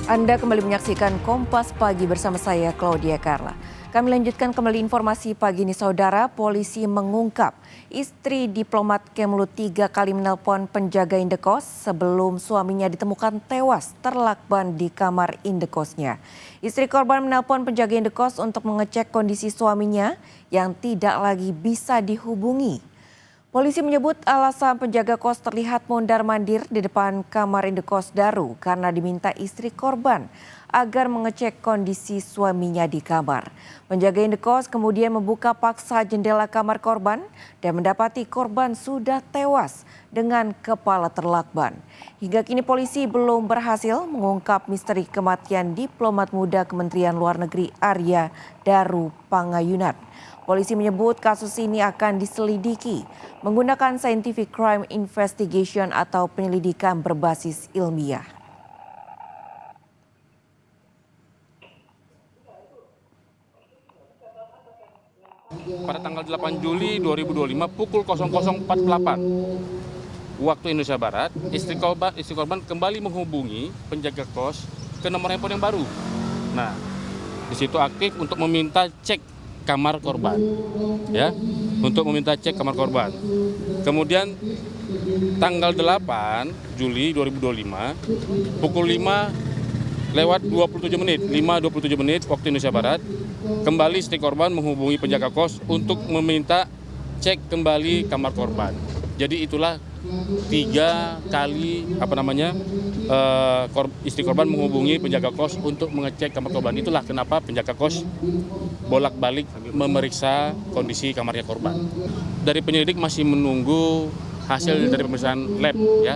Anda kembali menyaksikan Kompas Pagi bersama saya, Claudia Carla. Kami lanjutkan kembali informasi pagi ini, saudara. Polisi mengungkap istri diplomat Kemlu 3 kali menelpon penjaga indekos sebelum suaminya ditemukan tewas terlakban di kamar indekosnya. Istri korban menelpon penjaga indekos untuk mengecek kondisi suaminya yang tidak lagi bisa dihubungi. Polisi menyebut alasan penjaga kos terlihat mondar-mandir di depan kamar indekos Daru karena diminta istri korban agar mengecek kondisi suaminya di kamar. Penjaga indekos kemudian membuka paksa jendela kamar korban dan mendapati korban sudah tewas dengan kepala terlakban. Hingga kini polisi belum berhasil mengungkap misteri kematian diplomat muda Kementerian Luar Negeri Arya Daru Pangayunan. Polisi menyebut kasus ini akan diselidiki menggunakan Scientific Crime Investigation atau penyelidikan berbasis ilmiah. Pada tanggal 8 Juli 2025 pukul 00.48 waktu Indonesia Barat, istri korban kembali menghubungi penjaga kos ke nomor handphone yang baru. Nah, di situ aktif untuk meminta cek kamar korban, ya, untuk meminta cek kamar korban. Kemudian tanggal 8 Juli 2025 pukul 5:27 waktu Indonesia Barat, kembali istri korban menghubungi penjaga kos untuk meminta cek kembali kamar korban. Jadi itulah 3 kali istri korban menghubungi penjaga kos untuk mengecek kamar korban. Itulah kenapa penjaga kos bolak-balik memeriksa kondisi kamarnya korban. Dari penyelidik masih menunggu hasil dari pemeriksaan lab, ya.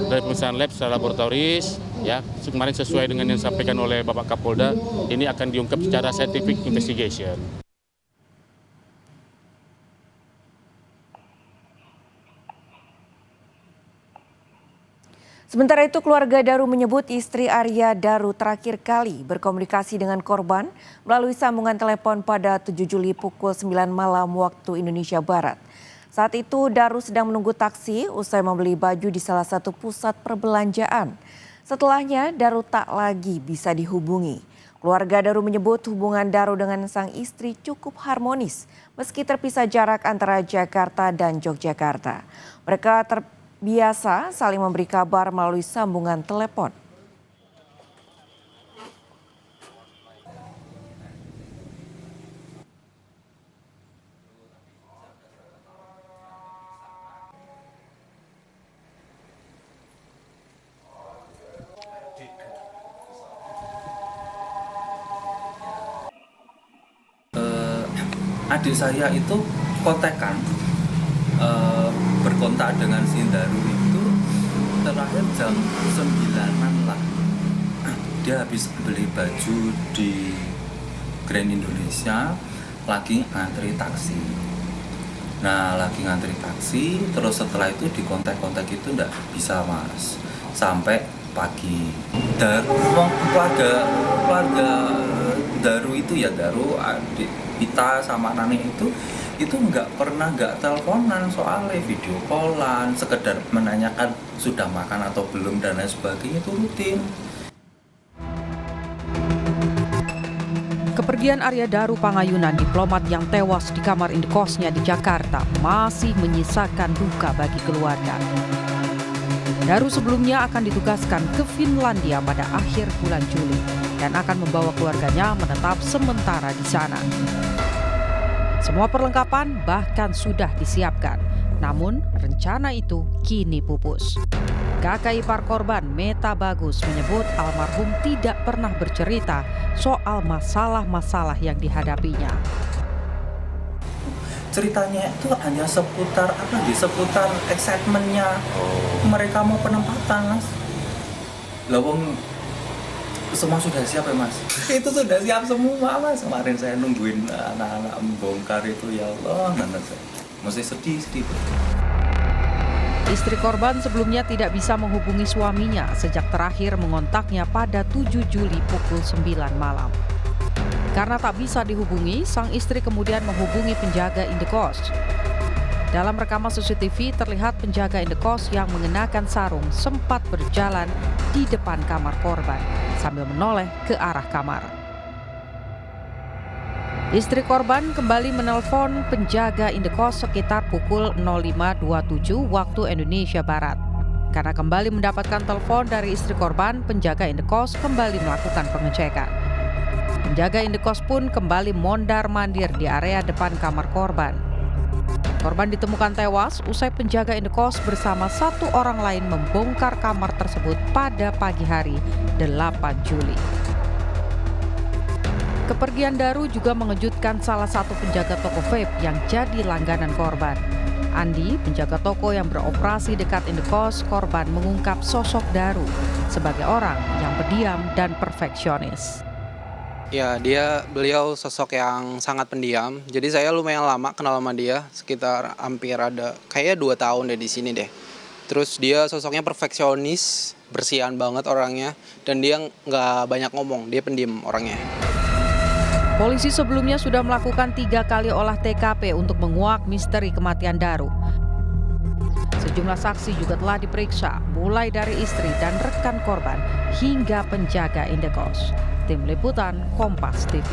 Dari pemeriksaan lab secara laboratoris, ya. Kemarin sesuai dengan yang disampaikan oleh Bapak Kapolda, ini akan diungkap secara scientific investigation. Sementara itu, keluarga Daru menyebut istri Arya Daru terakhir kali berkomunikasi dengan korban melalui sambungan telepon pada 7 Juli pukul 9 malam waktu Indonesia Barat. Saat itu Daru sedang menunggu taksi usai membeli baju di salah satu pusat perbelanjaan. Setelahnya Daru tak lagi bisa dihubungi. Keluarga Daru menyebut hubungan Daru dengan sang istri cukup harmonis meski terpisah jarak antara Jakarta dan Yogyakarta. Mereka biasa saling memberi kabar melalui sambungan telepon. Adik saya itu kontekan berkontak dengan si Daru itu terakhir jam 9-an lah. Dia habis beli baju di Grand Indonesia, lagi ngantri taksi. Nah, lagi ngantri taksi, terus setelah itu di kontak-kontak itu enggak bisa, Mas. Sampai pagi. Keluarga Daru itu ya, Daru adik kita sama Nani itu nggak teleponan, soalnya video callan, sekedar menanyakan sudah makan atau belum dan lain sebagainya, itu rutin. Kepergian Arya Daru Pangayunan, diplomat yang tewas di kamar indekosnya di Jakarta, masih menyisakan duka bagi keluarga. Daru sebelumnya akan ditugaskan ke Finlandia pada akhir bulan Juli dan akan membawa keluarganya menetap sementara di sana. Semua perlengkapan bahkan sudah disiapkan, namun rencana itu kini pupus. Kakak ipar korban, Meta Bagus, menyebut almarhum tidak pernah bercerita soal masalah-masalah yang dihadapinya. Ceritanya itu hanya seputar excitement-nya mereka mau penempatan, Mas. Lawang semua sudah siap ya, Mas? Itu sudah siap semua, Mas. Kemarin saya nungguin anak-anak membongkar itu, ya Allah, masih sedih. Istri korban sebelumnya tidak bisa menghubungi suaminya sejak terakhir mengontaknya pada 7 Juli pukul 9 malam. Karena tak bisa dihubungi, sang istri kemudian menghubungi penjaga indekos. Dalam rekaman CCTV terlihat penjaga indekos yang mengenakan sarung sempat berjalan di depan kamar korban sambil menoleh ke arah kamar. Istri korban kembali menelpon penjaga indekos sekitar pukul 05.27 waktu Indonesia Barat. Karena kembali mendapatkan telepon dari istri korban, penjaga indekos kembali melakukan pengecekan. Penjaga indekos pun kembali mondar-mandir di area depan kamar korban. Korban ditemukan tewas usai penjaga indekos bersama satu orang lain membongkar kamar tersebut pada pagi hari 8 Juli. Kepergian Daru juga mengejutkan salah satu penjaga toko vape yang jadi langganan korban. Andi, penjaga toko yang beroperasi dekat indekos korban, mengungkap sosok Daru sebagai orang yang pendiam dan perfeksionis. Ya, beliau sosok yang sangat pendiam. Jadi saya lumayan lama kenal sama dia, sekitar hampir ada kayaknya 2 tahun deh di sini deh. Terus dia sosoknya perfeksionis, bersihan banget orangnya, dan dia nggak banyak ngomong, dia pendiam orangnya. Polisi sebelumnya sudah melakukan 3 kali olah TKP untuk menguak misteri kematian Daru. Sejumlah saksi juga telah diperiksa, mulai dari istri dan rekan korban hingga penjaga indekos. Tim Liputan Kompas TV.